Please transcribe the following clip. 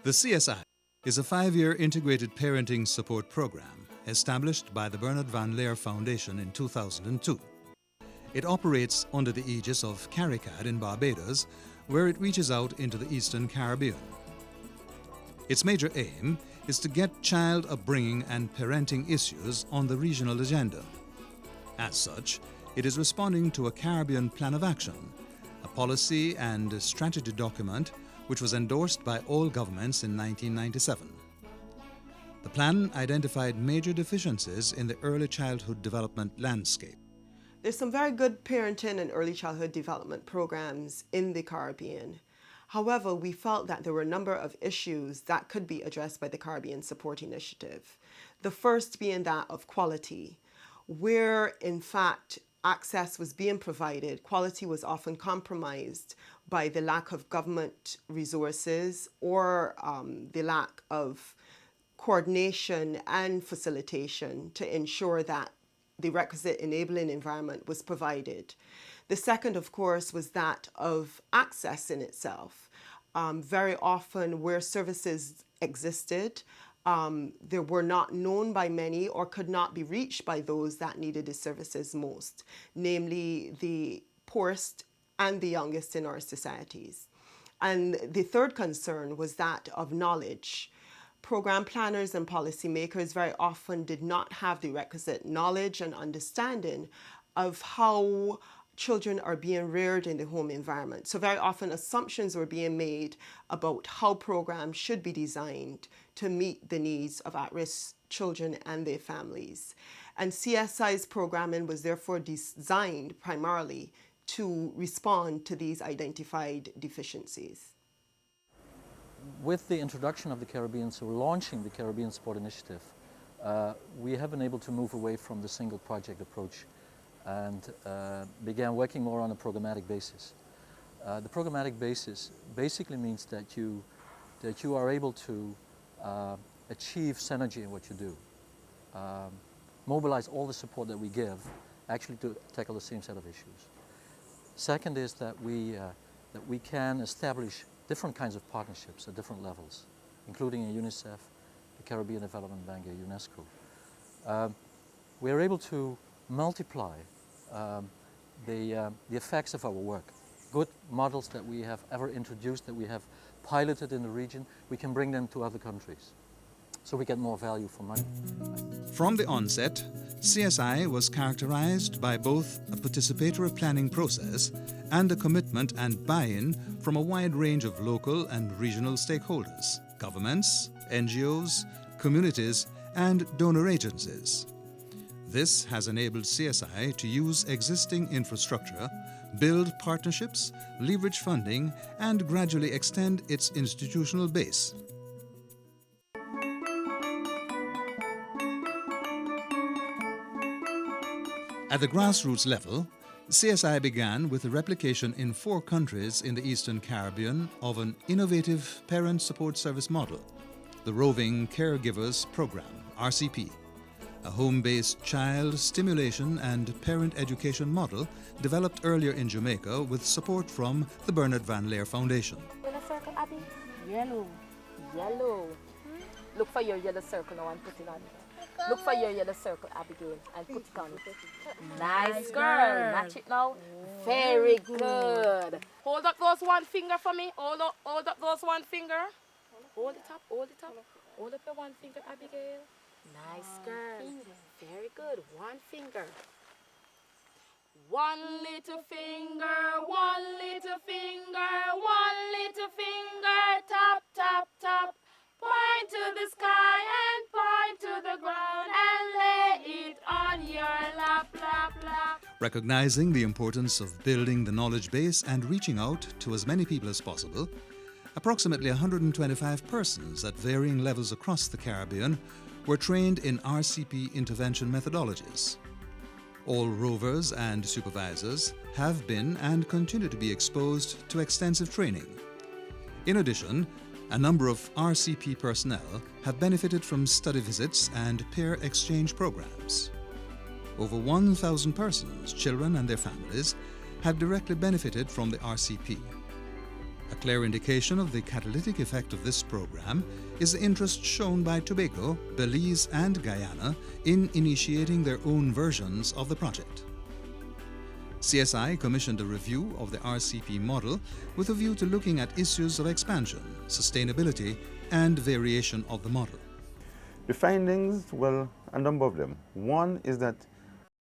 The CSI is a 5-year integrated parenting support program established by the Bernard Van Leer Foundation in 2002. It operates under the aegis of CARICAD in Barbados, where it reaches out into the Eastern Caribbean. Its major aim is to get child upbringing and parenting issues on the regional agenda. As such, it is responding to a Caribbean Plan of Action, a policy and strategy document which was endorsed by all governments in 1997. The plan identified major deficiencies in the early childhood development landscape. There's some very good parenting and early childhood development programs in the Caribbean. However, we felt that there were a number of issues that could be addressed by the Caribbean Support Initiative. The first being that of quality, where in fact access was being provided, quality was often compromised by the lack of government resources or the lack of coordination and facilitation to ensure that the requisite enabling environment was provided. The second, of course, was that of access in itself. Very often where services existed, they were not known by many or could not be reached by those that needed the services most, namely the poorest and the youngest in our societies. And the third concern was that of knowledge. Program planners and policymakers very often did not have the requisite knowledge and understanding of how children are being reared in the home environment. So very often assumptions were being made about how programs should be designed to meet the needs of at-risk children and their families. And CSI's programming was therefore designed primarily to respond to these identified deficiencies. With the introduction of the Caribbean, so we're launching the Caribbean Support Initiative, we have been able to move away from the single project approach and began working more on a programmatic basis. The programmatic basis basically means that you are able to achieve synergy in what you do, mobilize all the support that we give actually to tackle the same set of issues. Second is that we can establish different kinds of partnerships at different levels, including in UNICEF, the Caribbean Development Bank, and UNESCO. We are able to multiply the effects of our work. Good models that we have ever introduced, that we have piloted in the region, we can bring them to other countries, so we get more value for money. From the onset, CSI was characterized by both a participatory planning process and a commitment and buy-in from a wide range of local and regional stakeholders, governments, NGOs, communities, and donor agencies. This has enabled CSI to use existing infrastructure, build partnerships, leverage funding, and gradually extend its institutional base. At the grassroots level, CSI began with the replication in 4 countries in the Eastern Caribbean of an innovative parent support service model, the Roving Caregivers Program, RCP, a home-based child stimulation and parent education model developed earlier in Jamaica with support from the Bernard Van Leer Foundation. Yellow circle, Abby. Yellow. Yellow. Look for your yellow circle now and put it on. Look for your yellow circle, Abigail, and put it on. Nice girl. Match it now. Very good. Hold up those one finger for me. Hold up those one finger. Hold it up, hold it up. Hold up your one finger, Abigail. Nice girl. Very good. One finger. One little finger, one little finger, one little finger, tap, tap, tap. Point to the sky and point to the ground and lay it on your lap, lap, lap. Recognizing the importance of building the knowledge base and reaching out to as many people as possible, approximately 125 persons at varying levels across the Caribbean were trained in RCP intervention methodologies. All rovers and supervisors have been and continue to be exposed to extensive training. In addition, a number of RCP personnel have benefited from study visits and peer exchange programs. Over 1,000 persons, children and their families, have directly benefited from the RCP. A clear indication of the catalytic effect of this program is the interest shown by Tobago, Belize and Guyana in initiating their own versions of the project. CSI commissioned a review of the RCP model with a view to looking at issues of expansion, sustainability and variation of the model. The findings, well, a number of them. One is that